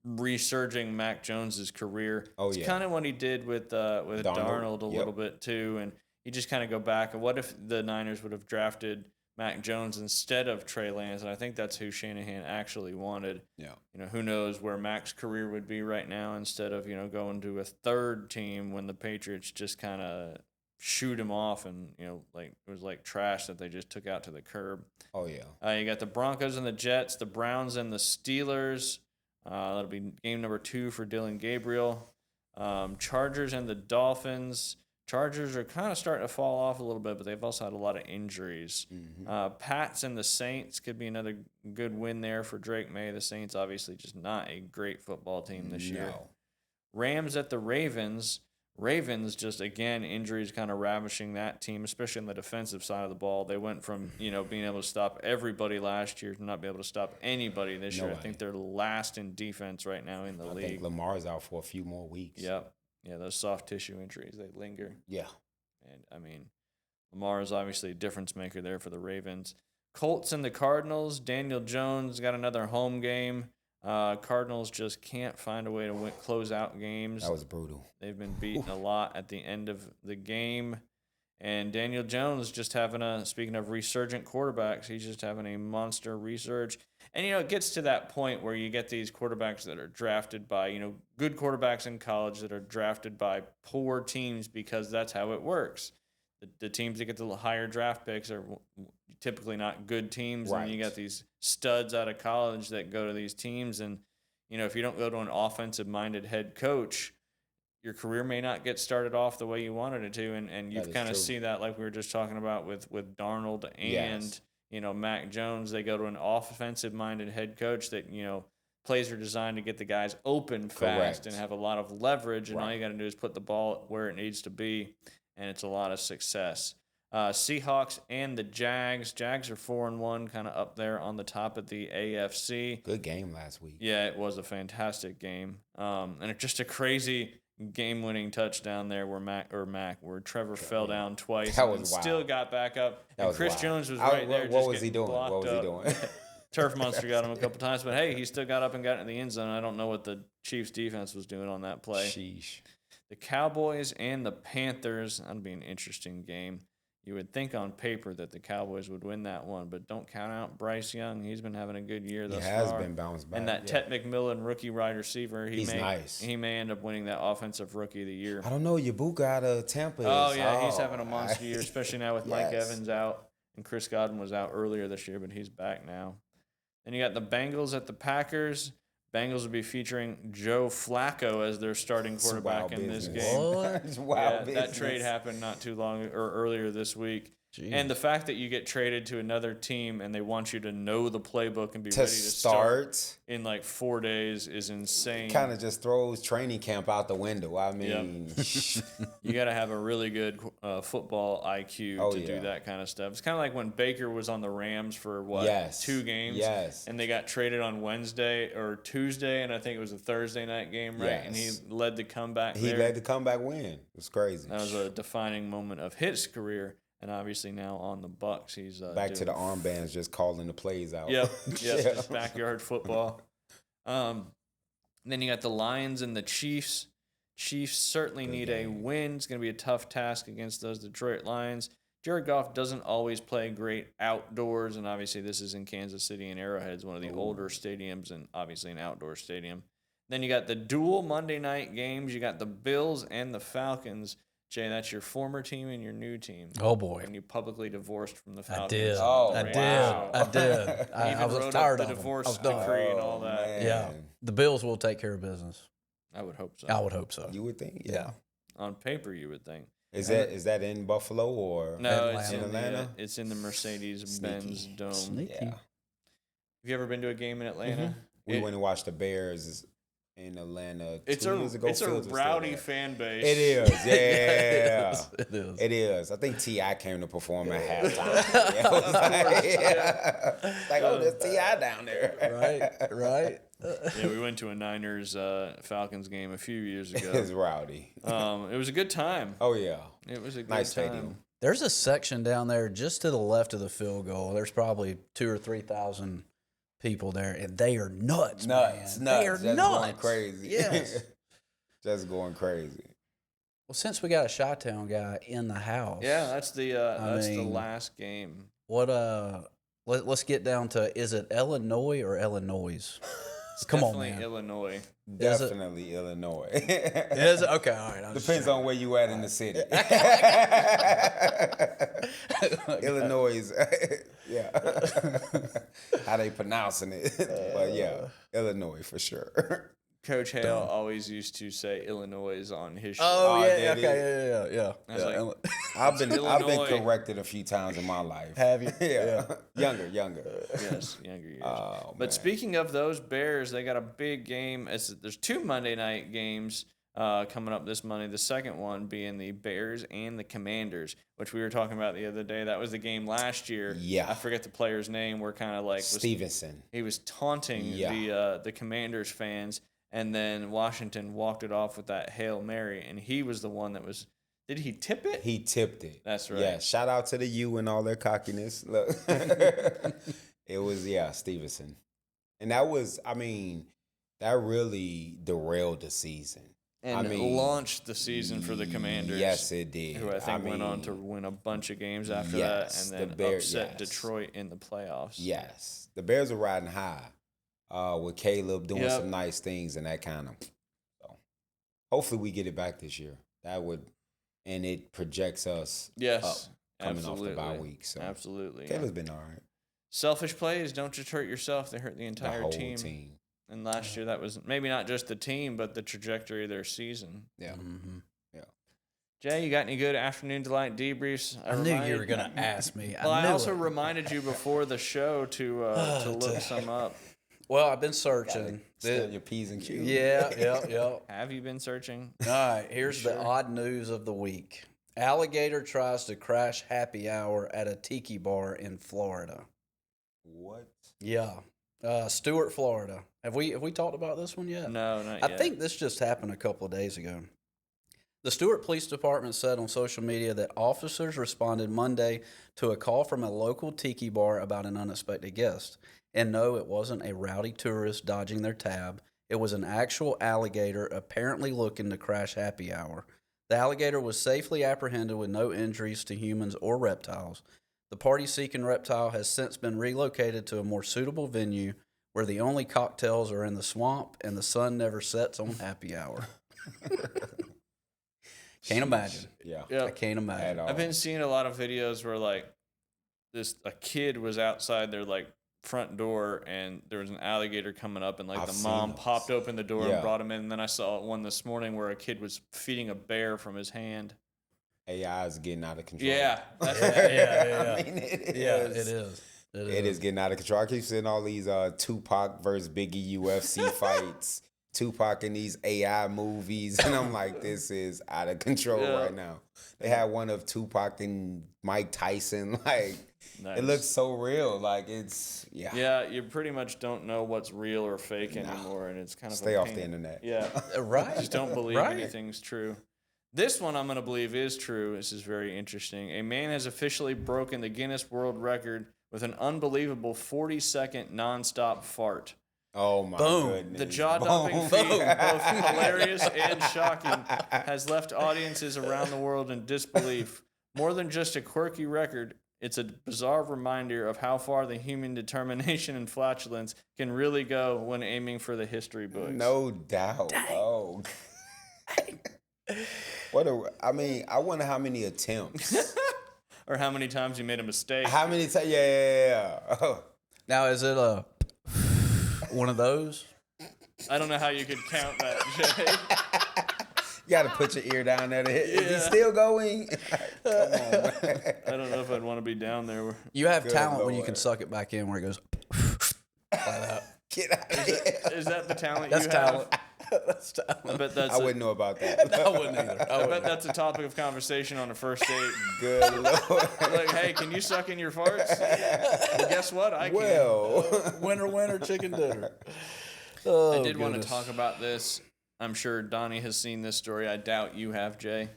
resurging Mac Jones's career. It's kind of what he did with Darnold a little bit too. And you just kind of go back and what if the Niners would have drafted Mac Jones instead of Trey Lance? And I think that's who Shanahan actually wanted. Yeah. Who knows where Mac's career would be right now instead of, going to a third team when the Patriots just kind of shoot him off and, it was like trash that they just took out to the curb. Oh, yeah. You got the Broncos and the Jets, the Browns and the Steelers. That'll be game number 2 for Dylan Gabriel. Chargers and the Dolphins. Chargers are kind of starting to fall off a little bit, but they've also had a lot of injuries. Pats and the Saints could be another good win there for Drake May. The Saints obviously just not a great football team this year. Rams at the Ravens. Ravens just, again, injuries kind of ravishing that team, especially on the defensive side of the ball. They went from, being able to stop everybody last year to not be able to stop anybody this year. I think they're last in defense right now in the league. I think Lamar's out for a few more weeks. Yep. Yeah, those soft tissue injuries, they linger. Yeah. And, Lamar is obviously a difference maker there for the Ravens. Colts and the Cardinals. Daniel Jones got another home game. Cardinals just can't find a way to close out games. That was brutal. They've been beaten a lot at the end of the game. And Daniel Jones just speaking of resurgent quarterbacks, he's just having a monster resurge. And, it gets to that point where you get these quarterbacks that are drafted by, good quarterbacks in college that are drafted by poor teams because that's how it works. The teams that get the higher draft picks are typically not good teams. Right. And you got these studs out of college that go to these teams. And, if you don't go to an offensive-minded head coach, your career may not get started off the way you wanted it to, and you kind of see that like we were just talking about with Darnold and Mac Jones. They go to an offensive-minded head coach that plays are designed to get the guys open fast and have a lot of leverage, and all you got to do is put the ball where it needs to be, and it's a lot of success. Seahawks and the Jags. Jags are 4-1, kind of up there on the top of the AFC. Good game last week. Yeah, it was a fantastic game, and it's just a crazy game-winning touchdown there where Trevor fell down twice and still got back up. And Chris Jones was right there. What was he doing? Turf Monster got him a couple times, but hey, he still got up and got in the end zone. I don't know what the Chiefs defense was doing on that play. Sheesh. The Cowboys and the Panthers, that'll be an interesting game. You would think on paper that the Cowboys would win that one, but don't count out Bryce Young. He's been having a good year thus far. He has been bounced back. And that Ted McMillan rookie wide receiver, he's nice. He may end up winning that offensive rookie of the year. I don't know. Yabuka out of Tampa. He's having a monster year, especially now with Mike Evans out. And Chris Godwin was out earlier this year, but he's back now. Then you got the Bengals at the Packers. Bengals will be featuring Joe Flacco as their starting quarterback in this game. That trade happened not too long or earlier this week. Jeez. And the fact that you get traded to another team and they want you to know the playbook and be ready to start in like 4 days is insane. Kind of just throws training camp out the window. I mean, you got to have a really good football IQ to do that kind of stuff. It's kind of like when Baker was on the Rams for 2 games, and they got traded on Wednesday or Tuesday, and I think it was a Thursday night game, right? And he led the comeback. He led the comeback win. It was crazy. That was a defining moment of his career. And obviously now on the Bucs, he's back to the armbands, just calling the plays out. Yep, just backyard football. Then you got the Lions and the Chiefs. Chiefs certainly need a win. It's going to be a tough task against those Detroit Lions. Jared Goff doesn't always play great outdoors, and obviously this is in Kansas City and Arrowhead's one of the older stadiums and obviously an outdoor stadium. Then you got the dual Monday night games. You got the Bills and the Falcons. Jay, that's your former team and your new team. Oh, boy. And you publicly divorced from the Falcons. I did. I did. I was tired of the divorce decree and all that. Man. Yeah. The Bills will take care of business. I would hope so. I would hope so. You would think? Yeah. On paper, you would think. Is that in Buffalo or it's in Atlanta? It's in the Mercedes-Benz Dome. Sneaky. Yeah. Have you ever been to a game in Atlanta? Mm-hmm. We went and watched the Bears in Atlanta 2 years ago. It's a rowdy fan base. It is, yeah. It is. It is. I think T.I. came to perform at halftime. I was like, oh, there's T.I. down there. Right. Yeah, we went to a Niners Falcons game a few years ago. It's rowdy. It was a good time. Oh yeah, It was a good nice time. stadium. There's a section down there just to the left of the field goal. There's probably 2,000 or 3,000 people there, and they are nuts. Nuts. They are Just nuts. going crazy. Yes. Just going crazy. Well, since we got a Chi-Town guy in the house, Yeah, that's the mean, last game. what let's get down to, is it Illinois or Illinois? Come on, Definitely man. Illinois. Definitely Illinois. Is it? Okay, all right. Depends on where you at in the city. Illinois is, yeah. How they pronouncing it. But yeah, Illinois for sure. Coach Hale always used to say Illinois on his show. Oh, Oh, yeah, did okay, he? yeah. I was like, I've been Illinois. corrected a few times in my life. Have you? Yeah. Younger. Yes, younger years. Oh, But man. speaking of those Bears, they got a big game. There's 2 Monday night games coming up this Monday. The second one being the Bears and the Commanders, which we were talking about the other day. That was the game last year. Yeah. I forget the player's name. We're kind of like Stevenson. he was taunting the Commanders fans, and then Washington walked it off with that Hail Mary, and he was the one that was. Did he tip it? He tipped it. That's right. Yeah, shout out to the U and all their cockiness. Look. It was, Stevenson. And that was, that really derailed the season. And launched the season for the Commanders. Yes, it did. Who I think went on to win a bunch of games after yes, that, and the then Bears, upset yes. Detroit in the playoffs. Yes. The Bears are riding high with Caleb doing Yep. some nice things and that kind of. So hopefully we get it back this year. That would, and it projects us Yes, up coming absolutely. off the bye week. So Absolutely. Caleb's been all right. Selfish plays, don't just hurt yourself, they hurt the The entire whole team. team. And last year that was maybe not just the team, but the trajectory of their season. Yeah. Mm-hmm. Jay, you got any good afternoon delight debriefs? I knew you were going to ask me. Well, I knew also it. reminded you before the show to look some up. Well, I've been searching. Still your P's and Q's. Yeah. Have you been searching? All right, here's the odd news of the week. Alligator tries to crash happy hour at a tiki bar in Florida. What? Yeah. Stuart, Florida. Have we talked about this one yet? No, not I yet. think this just happened a couple of days ago. The Stuart Police Department said on social media that officers responded Monday to a call from a local tiki bar about an unexpected guest. And no, it wasn't a rowdy tourist dodging their tab. It was an actual alligator apparently looking to crash happy hour. The alligator was safely apprehended with no injuries to humans or reptiles. The party-seeking reptile has since been relocated to a more suitable venue where the only cocktails are in the swamp and the sun never sets on happy hour. Can't imagine. Yeah. Yep. I can't imagine. At all. I've been seeing a lot of videos where like a kid was outside their like front door and there was an alligator coming up and like I've the seen mom those. popped open the door Yeah. and brought him in. And then I saw one this morning where a kid was feeding a bear from his hand. AI is getting out of control. Yeah, that's Yeah. I mean, it It is. is. It is getting out of control. I keep seeing all these Tupac versus Biggie UFC fights, Tupac in these AI movies, and I'm like, this is out of control Yeah. right now. They had one of Tupac and Mike Tyson. Like, Nice. it looks so real. Like, it's, Yeah, you pretty much don't know what's real or fake anymore, and it's kind of Stay a off pain. the internet. Yeah, Right. just don't believe Right. anything's true. This one I'm going to believe is true. This is very interesting. A man has officially broken the Guinness World Record with an unbelievable 40-second nonstop fart. Oh, my Boom. goodness. The jaw-dropping feat, both hilarious and shocking, has left audiences around the world in disbelief. More than just a quirky record, it's a bizarre reminder of how far the human determination and flatulence can really go when aiming for the history books. No doubt. Oh. I wonder how many attempts. Or how many times you made a mistake. How many times? Yeah. Oh. Now, is it one of those? I don't know how you could count that, Jay. You got to put your ear down there to hit. Is he Yeah. still going? Come on, man. I don't know if I'd want to be down there. You have Good talent when you Lord. can suck it back in where it goes like that. Get out of here. Is that the talent That's you talent. have? That's talent. I bet that's I wouldn't know about that. I wouldn't either. I bet that's a topic of conversation on a first date. Good Lord. Like, hey, can you suck in your farts? Well, guess what? I can. Well, Winner, winner, chicken dinner. Oh, I did want to goodness. talk about this. I'm sure Donnie has seen this story. I doubt you have, Jay.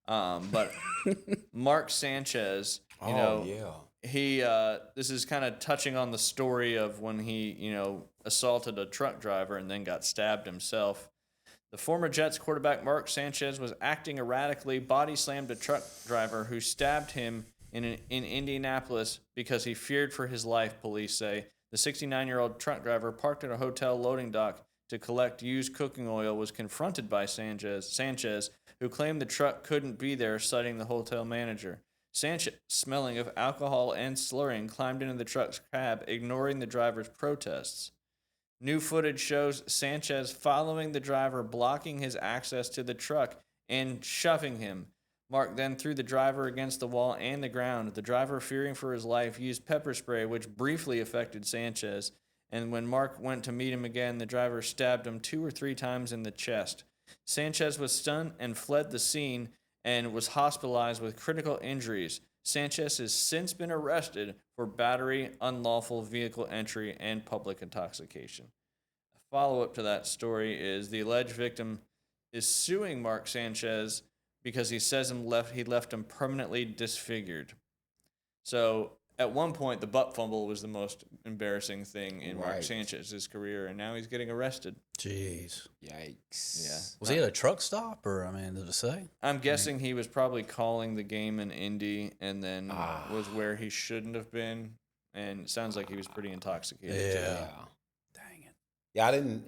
But Mark Sanchez, Yeah. he this is kind of touching on the story of when he, assaulted a truck driver and then got stabbed himself. The former Jets quarterback Mark Sanchez was acting erratically, body slammed a truck driver who stabbed him in Indianapolis because he feared for his life, police say. The 69-year-old truck driver parked at a hotel loading dock to collect used cooking oil was confronted by Sanchez, who claimed the truck couldn't be there, citing the hotel manager. Sanchez, smelling of alcohol and slurring, climbed into the truck's cab, ignoring the driver's protests. New footage shows Sanchez following the driver, blocking his access to the truck and shoving him. Mark then threw the driver against the wall and the ground. The driver, fearing for his life, used pepper spray, which briefly affected Sanchez. And when Mark went to meet him again, the driver stabbed him 2 or 3 times in the chest. Sanchez was stunned and fled the scene and was hospitalized with critical injuries. Sanchez has since been arrested for battery, unlawful vehicle entry, and public intoxication. A follow-up to that story is the alleged victim is suing Mark Sanchez because he says he left him permanently disfigured. So at one point, the butt fumble was the most embarrassing thing in Mark Sanchez's career, and now he's getting arrested. Jeez. Yikes. Yeah. Was he at a truck stop, or, did it say? I'm guessing he was probably calling the game in Indy and then was where he shouldn't have been. And it sounds like he was pretty intoxicated. Yeah. Too. Dang it. Yeah, I didn't.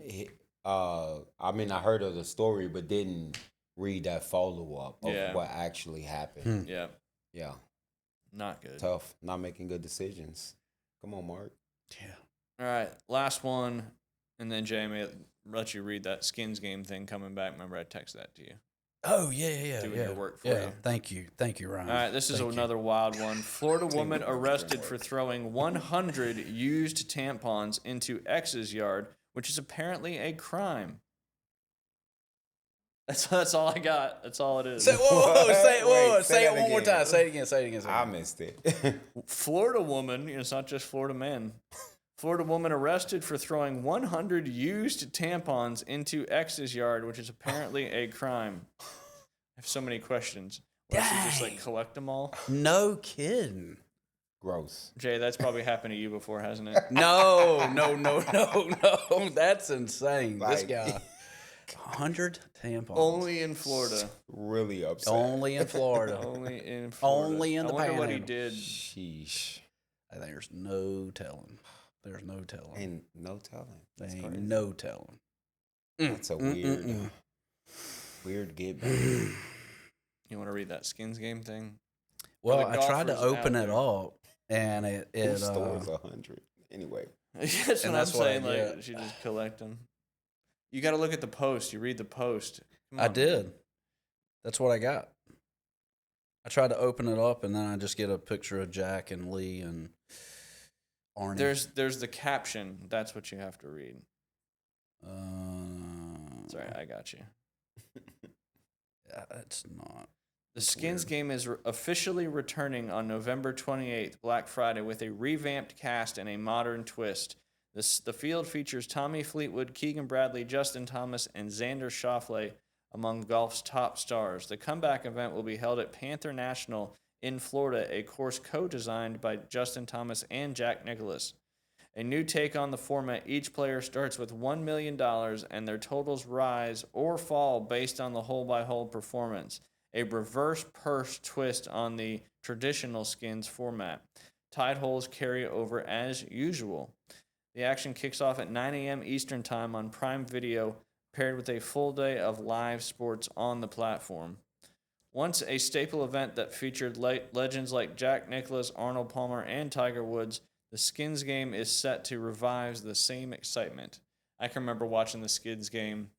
I heard of the story, but didn't read that follow up of what actually happened. Yeah. Yeah, Not good. tough. Not making good decisions. Come on, Mark. Yeah. All right. Last one. And then Jamie, let you read that Skins game thing coming back. Remember, I texted that to you. Oh, yeah. Doing your work for you. you. Thank you, Ryan. All right, this is another wild one. Florida woman arrested for throwing 100 used tampons into ex's yard, which is apparently a crime. That's all I got. That's all it is. Say it one more time. Say it again. I missed it. Florida woman, it's not just Florida men. Florida woman arrested for throwing 100 used tampons into ex's yard, which is apparently a crime. I have so many questions. What, she just collect them all? No kidding. Gross. Jay, that's probably happened to you before, hasn't it? No. That's insane. This guy. 100 tampons. Only in Florida. Really upset. Only in Florida. Only in Florida. Only in the I wonder what he Panhandle. did. Sheesh. There's no telling. There's no telling. Ain't no telling. That's Ain't crazy. no telling. That's a weird get back. You want to read that Skins game thing? Well, the I tried to golfers open out it there. up, and it Who stores 100? Anyway. That's And what I'm that's what I saying. get. She just collect them. You got to look at the post. You read the post. Come I on. did. That's what I got. I tried to open it up, and then I just get a picture of Jack and Lee and Arnie. There's the caption. That's what you have to read. Sorry, I got you. Yeah, it's not. The Skins game is officially returning on November 28th, Black Friday, with a revamped cast and a modern twist. The field features Tommy Fleetwood, Keegan Bradley, Justin Thomas, and Xander Schauffele among golf's top stars. The comeback event will be held at Panther National in Florida, a course co-designed by Justin Thomas and Jack Nicklaus. A new take on the format, each player starts with $1 million and their totals rise or fall based on the hole-by-hole performance. A reverse purse twist on the traditional Skins format. Tied holes carry over as usual. The action kicks off at 9 a.m. Eastern Time on Prime Video, paired with a full day of live sports on the platform. Once a staple event that featured legends like Jack Nicklaus, Arnold Palmer, and Tiger Woods, the Skins game is set to revive the same excitement. I can remember watching the Skins game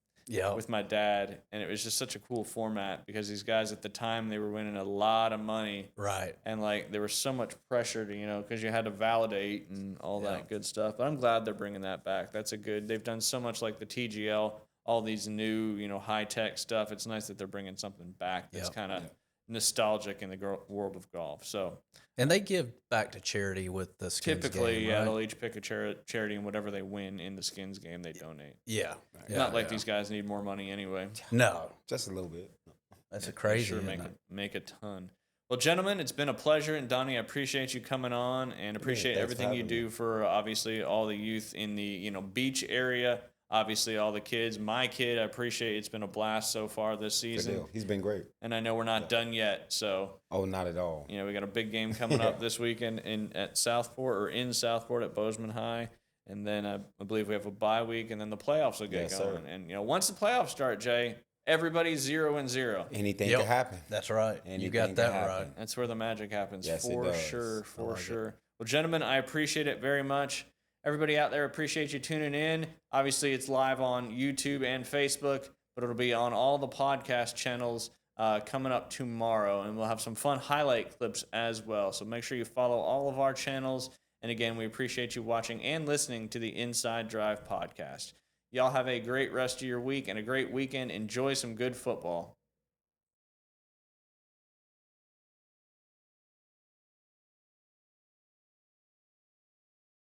with my dad, and it was just such a cool format because these guys at the time, they were winning a lot of money. Right. And there was so much pressure to, because you had to validate and all that good stuff. But I'm glad they're bringing that back. They've done so much like the TGL, all these new, high-tech stuff. It's nice that they're bringing something back that's kind of nostalgic in the world of golf. So And they give back to charity with the Skins typically, game, yeah, right? they'll each pick a charity, and whatever they win in the Skins game, they donate. Yeah. Not like these guys need more money anyway. No. Just a little bit. That's a They crazy. sure isn't it? make a ton. Well, gentlemen, it's been a pleasure, and Donnie, I appreciate you coming on, and appreciate thanks for everything you having do me. for obviously all the youth in the beach area. Obviously, all the kids. My kid, I appreciate. It's been a blast so far this Good season, deal. He's been great. and I know we're not done yet. So Oh, not at all. we got a big game coming up this weekend at Southport in Southport at Bozeman High. And then I believe we have a bye week, and then the playoffs will get Yes, going. sir. And once the playoffs start, Jay, everybody's 0-0. Anything Yep. can happen. That's right. You Anything got can that happen. right. That's where the magic happens. Yes, it for does. sure. I For like it. sure. Well, gentlemen, I appreciate it very much. Everybody out there, appreciate you tuning in. Obviously, it's live on YouTube and Facebook, but it'll be on all the podcast channels coming up tomorrow, and we'll have some fun highlight clips as well. So make sure you follow all of our channels. And again, we appreciate you watching and listening to the Inside Drive podcast. Y'all have a great rest of your week and a great weekend. Enjoy some good football.